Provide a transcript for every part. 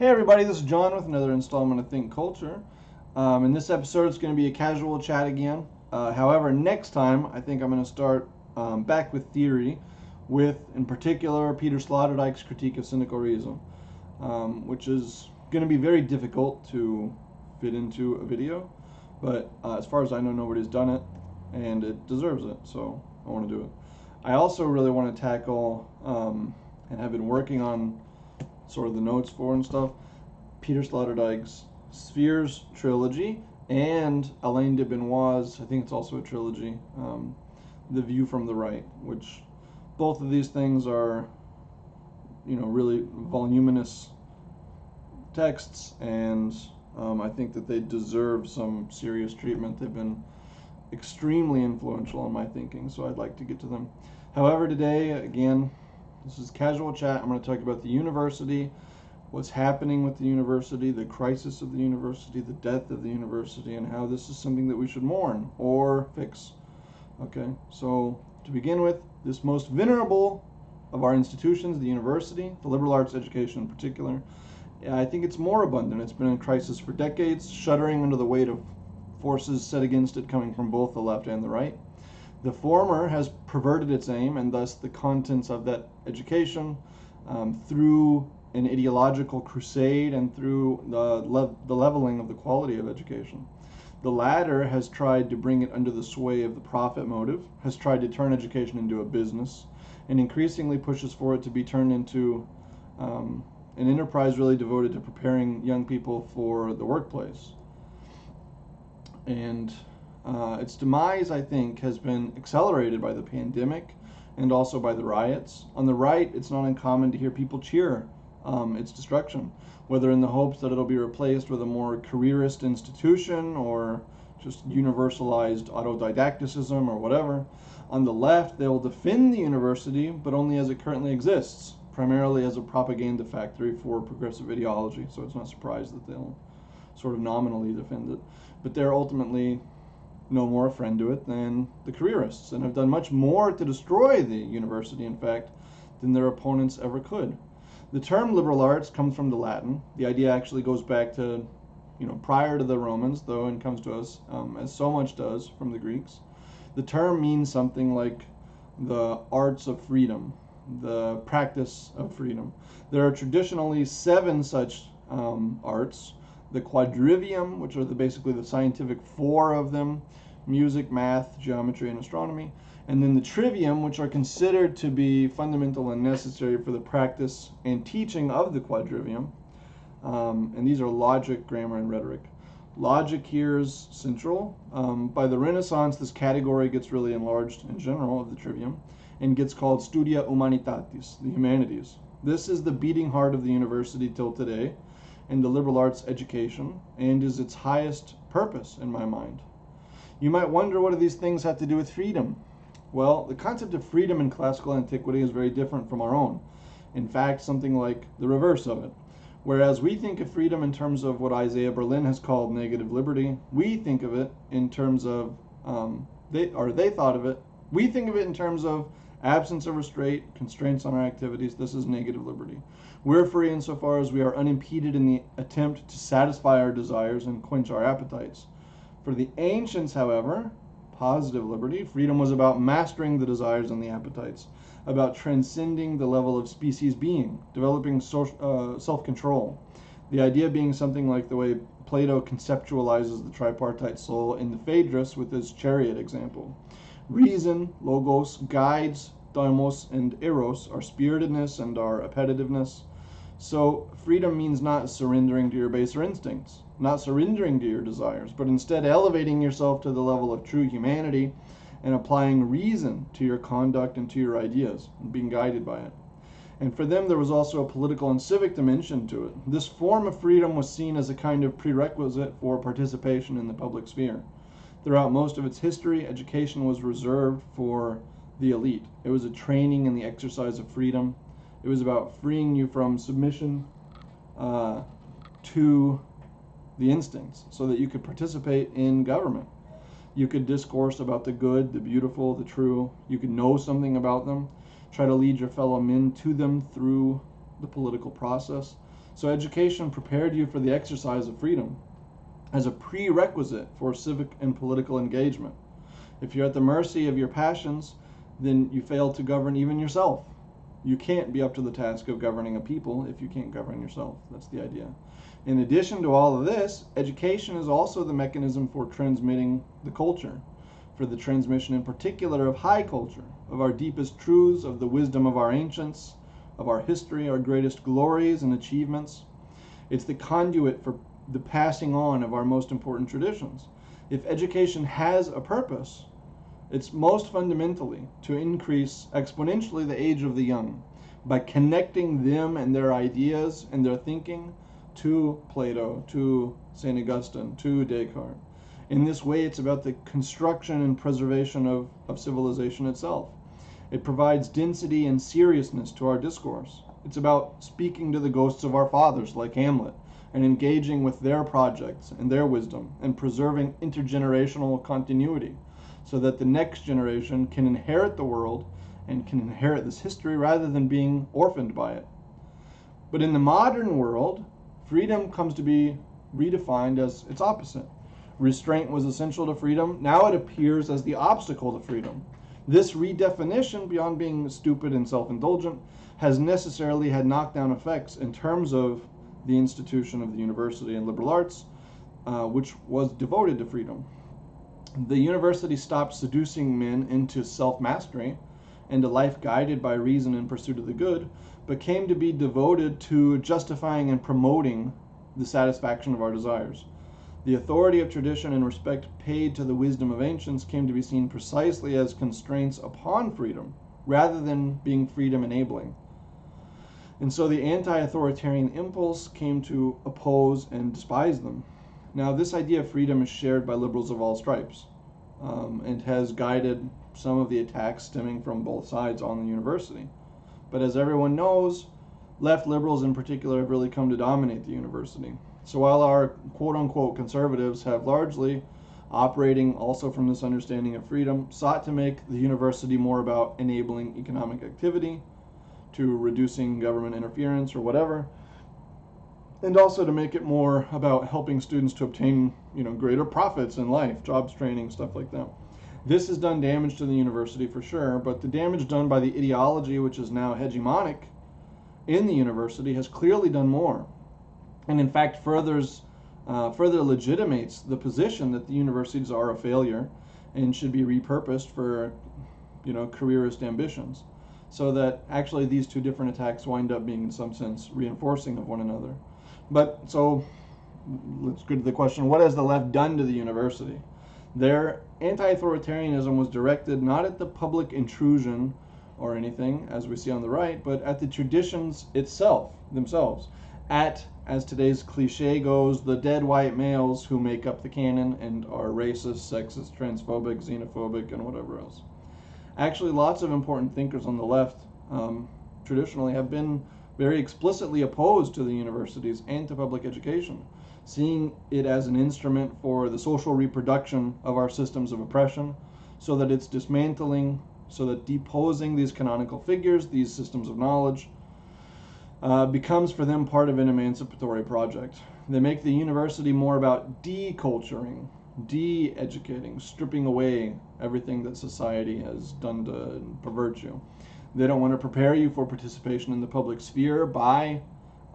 Hey everybody, this is John with another installment of Think Culture. In this episode, it's going to be a casual chat again. However, next time, I think I'm going to start back with theory, with, in particular, Peter Sloterdijk's critique of cynical reason, which is going to be very difficult to fit into a video. But as far as I know, nobody's done it, and it deserves it, so I want to do it. I also really want to tackle, and have been working on sort of the notes for and stuff, Peter Sloterdijk's Spheres trilogy and Alain de Benoit's, I think it's also a trilogy, The View from the Right, which both of these things are, really voluminous texts, and I think that they deserve some serious treatment. They've been extremely influential in my thinking, so I'd like to get to them. However, today, again, this is casual chat. I'm going to talk about the university, what's happening with the university, the crisis of the university, the death of the university, and how this is something that we should mourn or fix. Okay, so to begin with, this most venerable of our institutions, the university, the liberal arts education in particular, I think it's moribund. It's been in crisis for decades, shuddering under the weight of forces set against it coming from both the left and the right. The former has perverted its aim and thus the contents of that education through an ideological crusade and through the leveling of the quality of education. The latter has tried to bring it under the sway of the profit motive, has tried to turn education into a business, and increasingly pushes for it to be turned into an enterprise really devoted to preparing young people for the workplace. And its demise, I think, has been accelerated by the pandemic and also by the riots. On the right, it's not uncommon to hear people cheer its destruction, whether in the hopes that it'll be replaced with a more careerist institution or just universalized autodidacticism or whatever. On the left, they will defend the university, but only as it currently exists, primarily as a propaganda factory for progressive ideology, so it's not surprised that they'll sort of nominally defend it. But they're ultimately no more a friend to it than the careerists, and have done much more to destroy the university, in fact, than their opponents ever could. The term liberal arts comes from the Latin. The idea actually goes back to, prior to the Romans, though, and comes to us, as so much does, from the Greeks. The term means something like the arts of freedom, the practice of freedom. There are traditionally 7 such arts. The quadrivium, which are basically the scientific 4 of them: music, math, geometry, and astronomy. And then the trivium, which are considered to be fundamental and necessary for the practice and teaching of the quadrivium. And these are logic, grammar, and rhetoric. Logic here is central. By the Renaissance, this category gets really enlarged in general of the trivium and gets called Studia Humanitatis, the humanities. This is the beating heart of the university till today, and the liberal arts education, and is its highest purpose in my mind. You might wonder, what do these things have to do with freedom? Well, the concept of freedom in classical antiquity is very different from our own. In fact, something like the reverse of it. Whereas we think of freedom in terms of what Isaiah Berlin has called negative liberty, we think of it in terms of, we think of it in terms of absence of restraint, constraints on our activities. This is negative liberty. We're free insofar as we are unimpeded in the attempt to satisfy our desires and quench our appetites. For the ancients, however, positive liberty, freedom was about mastering the desires and the appetites, about transcending the level of species being, developing self-control. The idea being something like the way Plato conceptualizes the tripartite soul in the Phaedrus with his chariot example. Reason, logos, guides, daimos, and eros, our spiritedness and our appetitiveness. So freedom means not surrendering to your baser instincts, not surrendering to your desires, but instead elevating yourself to the level of true humanity and applying reason to your conduct and to your ideas and being guided by it. And for them, there was also a political and civic dimension to it. This form of freedom was seen as a kind of prerequisite for participation in the public sphere. Throughout most of its history, education was reserved for the elite. It was a training in the exercise of freedom. It was about freeing you from submission to the instincts so that you could participate in government. You could discourse about the good, the beautiful, the true. You could know something about them, try to lead your fellow men to them through the political process. So education prepared you for the exercise of freedom as a prerequisite for civic and political engagement. If you're at the mercy of your passions, then you fail to govern even yourself. You can't be up to the task of governing a people if you can't govern yourself. That's the idea. In addition to all of this, education is also the mechanism for transmitting the culture, for the transmission in particular of high culture, of our deepest truths, of the wisdom of our ancients, of our history, our greatest glories and achievements. It's the conduit for the passing on of our most important traditions. If education has a purpose, it's most fundamentally to increase exponentially the age of the young by connecting them and their ideas and their thinking to Plato, to St. Augustine, to Descartes. In this way, it's about the construction and preservation of civilization itself. It provides density and seriousness to our discourse. It's about speaking to the ghosts of our fathers, like Hamlet, and engaging with their projects and their wisdom, and preserving intergenerational continuity, so that the next generation can inherit the world and can inherit this history rather than being orphaned by it. But in the modern world, freedom comes to be redefined as its opposite. Restraint was essential to freedom. Now it appears as the obstacle to freedom. This redefinition, beyond being stupid and self-indulgent, has necessarily had knockdown effects in terms of the institution of the university and liberal arts, which was devoted to freedom. The university stopped seducing men into self-mastery and a life guided by reason in pursuit of the good, but came to be devoted to justifying and promoting the satisfaction of our desires. The authority of tradition and respect paid to the wisdom of ancients came to be seen precisely as constraints upon freedom, rather than being freedom enabling. And so the anti-authoritarian impulse came to oppose and despise them. Now, this idea of freedom is shared by liberals of all stripes, and has guided some of the attacks stemming from both sides on the university. But as everyone knows, left liberals in particular have really come to dominate the university. So while our quote-unquote conservatives have largely, operating also from this understanding of freedom, sought to make the university more about enabling economic activity, to reducing government interference or whatever, and also to make it more about helping students to obtain, greater profits in life, jobs training, stuff like that. This has done damage to the university for sure, but the damage done by the ideology which is now hegemonic in the university has clearly done more, and in fact further legitimates the position that the universities are a failure and should be repurposed for, careerist ambitions. So that actually these two different attacks wind up being in some sense reinforcing of one another. But so let's go to the question, what has the left done to the university? Their anti-authoritarianism was directed not at the public intrusion or anything, as we see on the right, but at the traditions themselves, at, as today's cliche goes, the dead white males who make up the canon and are racist, sexist, transphobic, xenophobic, and whatever else. Actually, lots of important thinkers on the left traditionally have been very explicitly opposed to the universities and to public education, seeing it as an instrument for the social reproduction of our systems of oppression, so that it's dismantling, so that deposing these canonical figures, these systems of knowledge, becomes for them part of an emancipatory project. They make the university more about deculturing, de-educating, stripping away everything that society has done to pervert you. They don't want to prepare you for participation in the public sphere by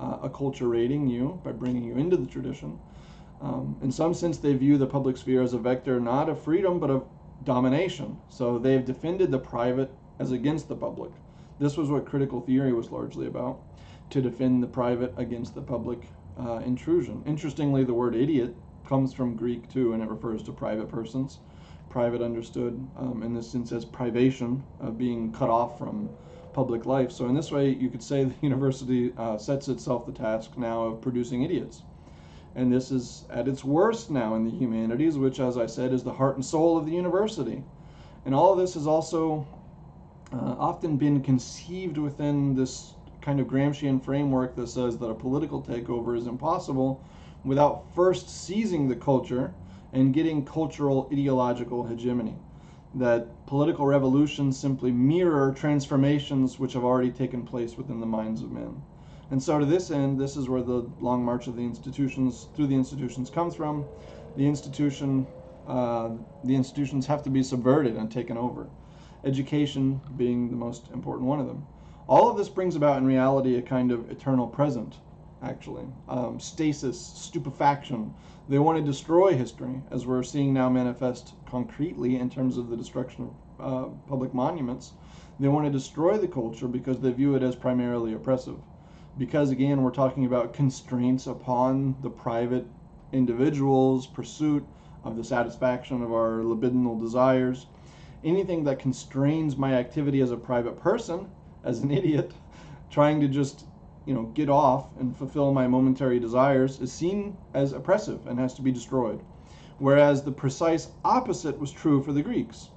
acculturating you, by bringing you into the tradition. In some sense, they view the public sphere as a vector not of freedom, but of domination. So they've defended the private as against the public. This was what critical theory was largely about, to defend the private against the public intrusion. Interestingly, the word idiot comes from Greek too, and it refers to private persons. Private understood in this sense as privation, of being cut off from public life. So in this way, you could say the university sets itself the task now of producing idiots. And this is at its worst now in the humanities, which, as I said, is the heart and soul of the university. And all of this has also often been conceived within this kind of Gramscian framework that says that a political takeover is impossible without first seizing the culture and getting cultural ideological hegemony. That political revolutions simply mirror transformations which have already taken place within the minds of men. And so to this end, this is where the long march of the institutions through the institutions comes from. The institution, the institutions have to be subverted and taken over. Education being the most important one of them. All of this brings about in reality a kind of eternal present, actually. Stasis, stupefaction. They want to destroy history, as we're seeing now manifest concretely in terms of the destruction of public monuments. They want to destroy the culture because they view it as primarily oppressive. Because again, we're talking about constraints upon the private individual's pursuit of the satisfaction of our libidinal desires. Anything that constrains my activity as a private person, as an idiot, trying to just, get off and fulfill my momentary desires, is seen as oppressive and has to be destroyed. Whereas the precise opposite was true for the Greeks.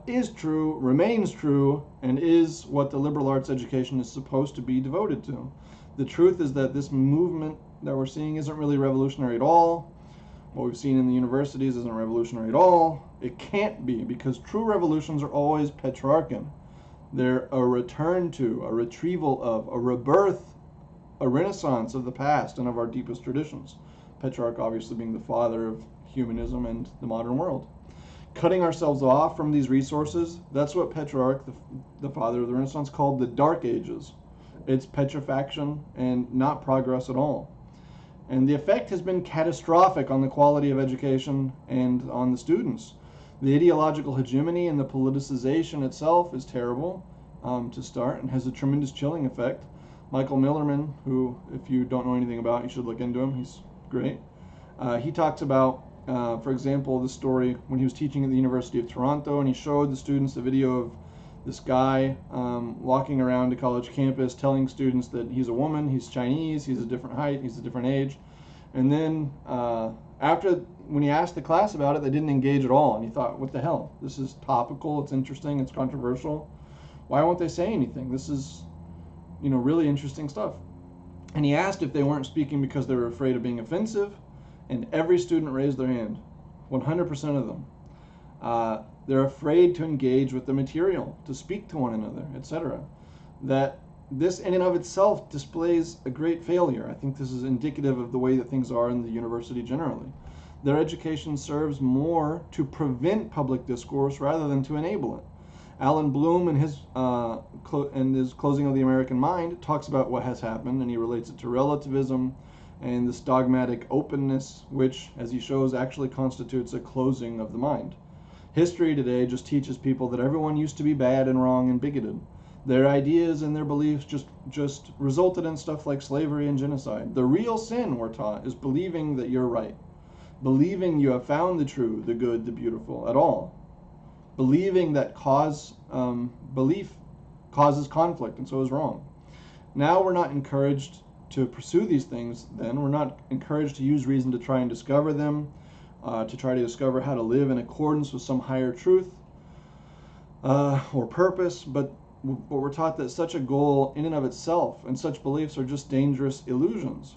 Is true, remains true, and is what the liberal arts education is supposed to be devoted to. The truth is that this movement that we're seeing isn't really revolutionary at all. What we've seen in the universities isn't revolutionary at all. It can't be, because true revolutions are always Petrarchan. They're a return to, a retrieval of, a rebirth, a renaissance of the past and of our deepest traditions. Petrarch obviously being the father of humanism and the modern world. Cutting ourselves off from these resources, that's what Petrarch, the father of the Renaissance, called the Dark Ages. It's petrifaction and not progress at all. And the effect has been catastrophic on the quality of education and on the students. The ideological hegemony and the politicization itself is terrible to start and has a tremendous chilling effect. Michael Millerman, who, if you don't know anything about, you should look into him. He's great. He talks about, for example, the story when he was teaching at the University of Toronto, and he showed the students a video of this guy walking around a college campus telling students that he's a woman, he's Chinese, he's a different height, he's a different age. And then when he asked the class about it, they didn't engage at all. And he thought, what the hell? This is topical, it's interesting, it's controversial. Why won't they say anything? This is, really interesting stuff. And he asked if they weren't speaking because they were afraid of being offensive. And every student raised their hand, 100% of them. They're afraid to engage with the material, to speak to one another, etc. That this in and of itself displays a great failure. I think this is indicative of the way that things are in the university generally. Their education serves more to prevent public discourse rather than to enable it. Alan Bloom, in his Closing of the American Mind, talks about what has happened, and he relates it to relativism and this dogmatic openness, which, as he shows, actually constitutes a closing of the mind. History today just teaches people that everyone used to be bad and wrong and bigoted. Their ideas and their beliefs just resulted in stuff like slavery and genocide. The real sin, we're taught, is believing that you're right. Believing you have found the true, the good, the beautiful, at all. Believing that belief causes conflict and so is wrong. Now we're not encouraged to pursue these things then. We're not encouraged to use reason to try and discover them, to try to discover how to live in accordance with some higher truth or purpose, but we're taught that such a goal in and of itself and such beliefs are just dangerous illusions.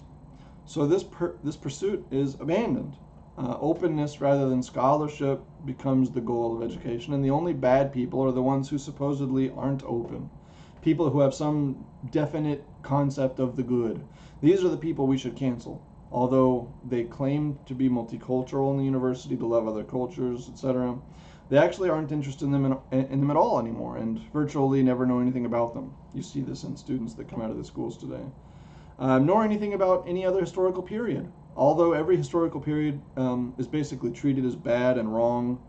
So this pursuit is abandoned. Openness rather than scholarship becomes the goal of education, and the only bad people are the ones who supposedly aren't open. People who have some definite concept of the good. These are the people we should cancel. Although they claim to be multicultural in the university, to love other cultures, etc., they actually aren't interested in them at all anymore, and virtually never know anything about them. You see this in students that come out of the schools today. Nor anything about any other historical period. Although every historical period is basically treated as bad and wrong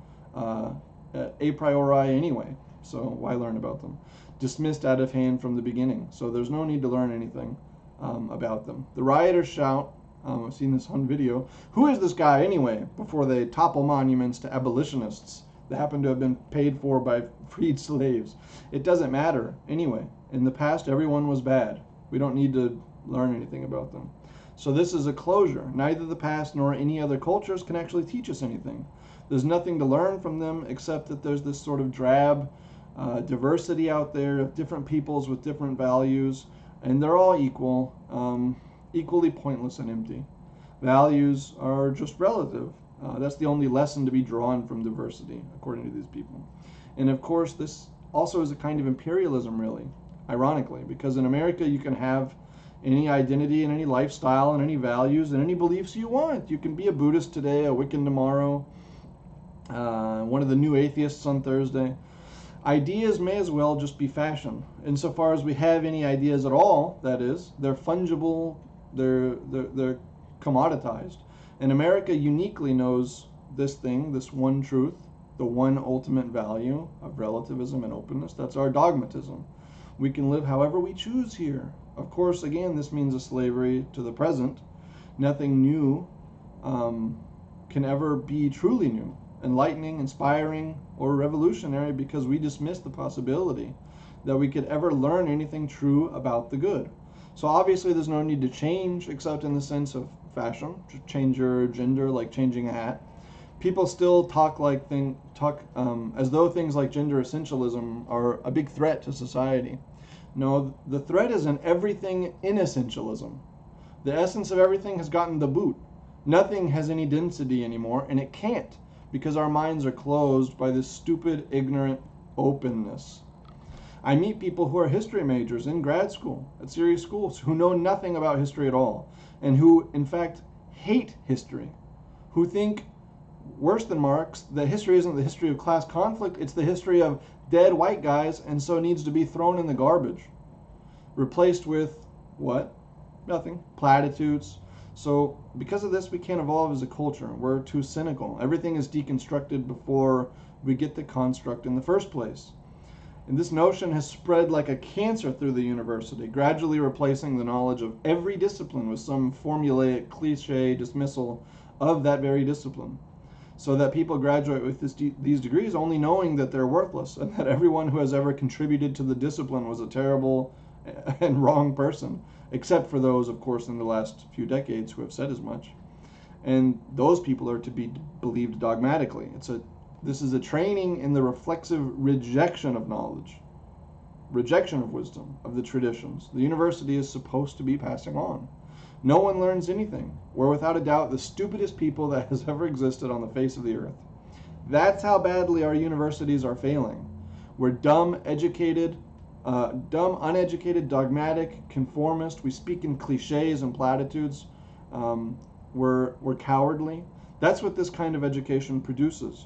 a priori anyway, so why learn about them? Dismissed out of hand from the beginning, so there's no need to learn anything about them. The rioters shout, I've seen this on video, who is this guy anyway, before they topple monuments to abolitionists that happen to have been paid for by freed slaves. It doesn't matter anyway. In the past, everyone was bad. We don't need to learn anything about them. So this is a closure. Neither the past nor any other cultures can actually teach us anything. There's nothing to learn from them except that there's this sort of drab diversity out there of different peoples with different values, and they're all equal, equally pointless and empty. Values are just relative. That's the only lesson to be drawn from diversity, according to these people. And of course, this also is a kind of imperialism, really, ironically, because in America you can have any identity and any lifestyle and any values and any beliefs you want. You can be a Buddhist today, a Wiccan tomorrow, one of the new atheists on Thursday. Ideas may as well just be fashion. Insofar as we have any ideas at all, that is, they're fungible, they're commoditized. And America uniquely knows this thing, this one truth, the one ultimate value of relativism and openness. That's our dogmatism. We can live however we choose here. Of course, again, this means a slavery to the present. Nothing new can ever be truly new, enlightening, inspiring, or revolutionary, because we dismiss the possibility that we could ever learn anything true about the good. So obviously there's no need to change, except in the sense of fashion, to change your gender, like changing a hat. People still talk as though things like gender essentialism are a big threat to society. No, the threat is in everything in essentialism. The essence of everything has gotten the boot. Nothing has any density anymore, and it can't, because our minds are closed by this stupid, ignorant openness. I meet people who are history majors in grad school, at serious schools, who know nothing about history at all, and who, in fact, hate history, who think, worse than Marx, that history isn't the history of class conflict, it's the history of dead white guys, and so needs to be thrown in the garbage. Replaced with what? Nothing. Platitudes. So because of this, we can't evolve as a culture. We're too cynical. Everything is deconstructed before we get the construct in the first place. And this notion has spread like a cancer through the university, gradually replacing the knowledge of every discipline with some formulaic, cliche dismissal of that very discipline, so that people graduate with these degrees only knowing that they're worthless, and that everyone who has ever contributed to the discipline was a terrible and wrong person, except for those, of course, in the last few decades who have said as much. And those people are to be believed dogmatically. This is a training in the reflexive rejection of knowledge, rejection of wisdom, of the traditions the university is supposed to be passing on. No one learns anything. We're without a doubt the stupidest people that has ever existed on the face of the earth. That's how badly our universities are failing. We're dumb, uneducated, dogmatic, conformist. We speak in cliches and platitudes. We're cowardly. That's what this kind of education produces.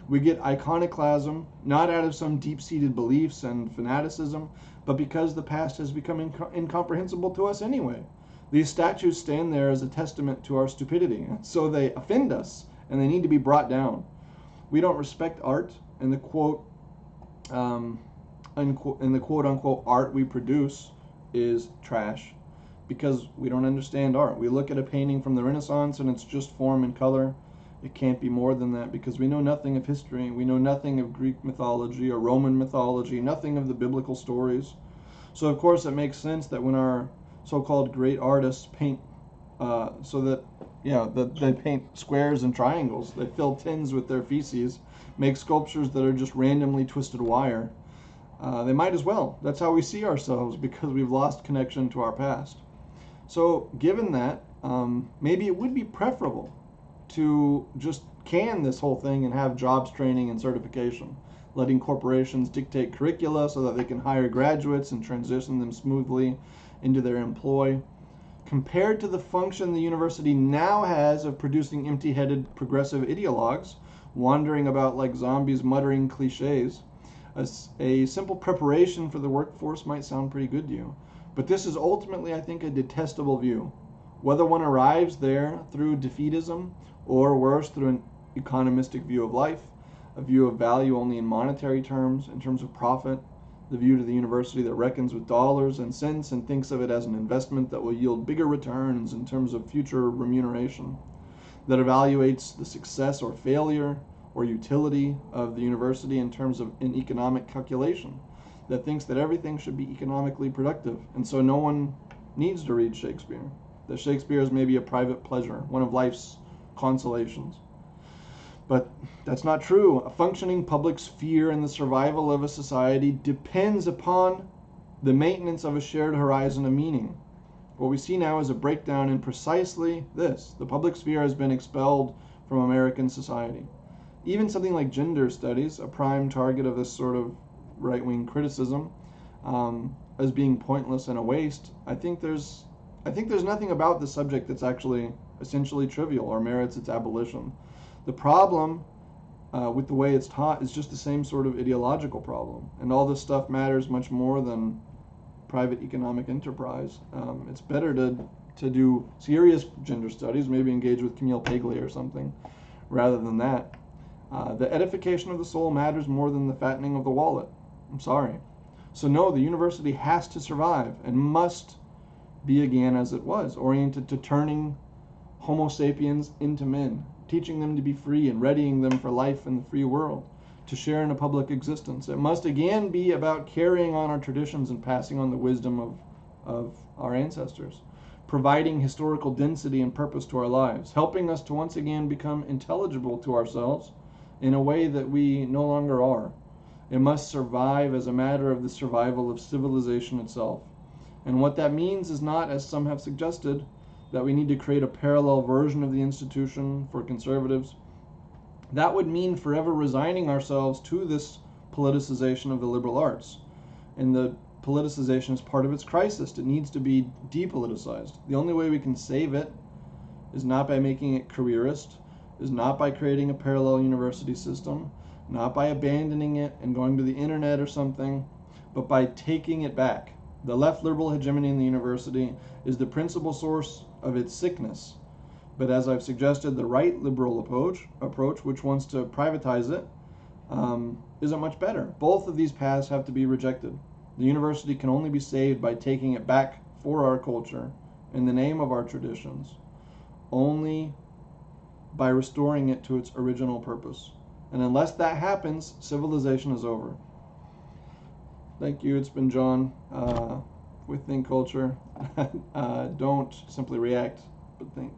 We get iconoclasm, not out of some deep-seated beliefs and fanaticism, but because the past has become incomprehensible to us anyway. These statues stand there as a testament to our stupidity, so they offend us, and they need to be brought down. We don't respect art, and the quote-unquote art we produce is trash, because we don't understand art. We look at a painting from the Renaissance, and it's just form and color. It can't be more than that, because we know nothing of history. We know nothing of Greek mythology or Roman mythology, nothing of the biblical stories. So of course it makes sense that when our so-called great artists paint they paint squares and triangles, they fill tins with their feces, make sculptures that are just randomly twisted wire. They might as well. That's how we see ourselves, because we've lost connection to our past. So given that, maybe it would be preferable to just can this whole thing and have jobs training and certification, letting corporations dictate curricula so that they can hire graduates and transition them smoothly into their employ. Compared to the function the university now has of producing empty-headed progressive ideologues, wandering about like zombies muttering cliches, a simple preparation for the workforce might sound pretty good to you. But this is ultimately, I think, a detestable view. Whether one arrives there through defeatism, or worse, through an economistic view of life, a view of value only in monetary terms, in terms of profit, the view to the university that reckons with dollars and cents and thinks of it as an investment that will yield bigger returns in terms of future remuneration, that evaluates the success or failure or utility of the university in terms of an economic calculation, that thinks that everything should be economically productive, and so no one needs to read Shakespeare, that Shakespeare is maybe a private pleasure, one of life's consolations. But that's not true. A functioning public sphere and the survival of a society depends upon the maintenance of a shared horizon of meaning. What we see now is a breakdown in precisely this. The public sphere has been expelled from American society. Even something like gender studies, a prime target of this sort of right-wing criticism, as being pointless and a waste, I think there's nothing about the subject that's actually essentially trivial or merits its abolition. The problem with the way it's taught is just the same sort of ideological problem, and all this stuff matters much more than private economic enterprise. It's better to do serious gender studies, maybe engage with Camille Paglia or something, rather than that. The edification of the soul matters more than the fattening of the wallet. I'm sorry. So no, the university has to survive and must be again as it was, oriented to turning Homo sapiens into men, teaching them to be free and readying them for life in the free world, to share in a public existence. It must again be about carrying on our traditions and passing on the wisdom of our ancestors, providing historical density and purpose to our lives, helping us to once again become intelligible to ourselves in a way that we no longer are. It must survive as a matter of the survival of civilization itself. And what that means is not, as some have suggested, that we need to create a parallel version of the institution for conservatives. That would mean forever resigning ourselves to this politicization of the liberal arts. And the politicization is part of its crisis. It needs to be depoliticized. The only way we can save it is not by making it careerist, is not by creating a parallel university system, not by abandoning it and going to the internet or something, but by taking it back. The left liberal hegemony in the university is the principal source of its sickness. But as I've suggested, the right liberal approach, which wants to privatize it, isn't much better. Both of these paths have to be rejected. The university can only be saved by taking it back for our culture, in the name of our traditions, only by restoring it to its original purpose. And unless that happens, civilization is over. Thank you. It's been John with Think Culture. Don't simply react, but think.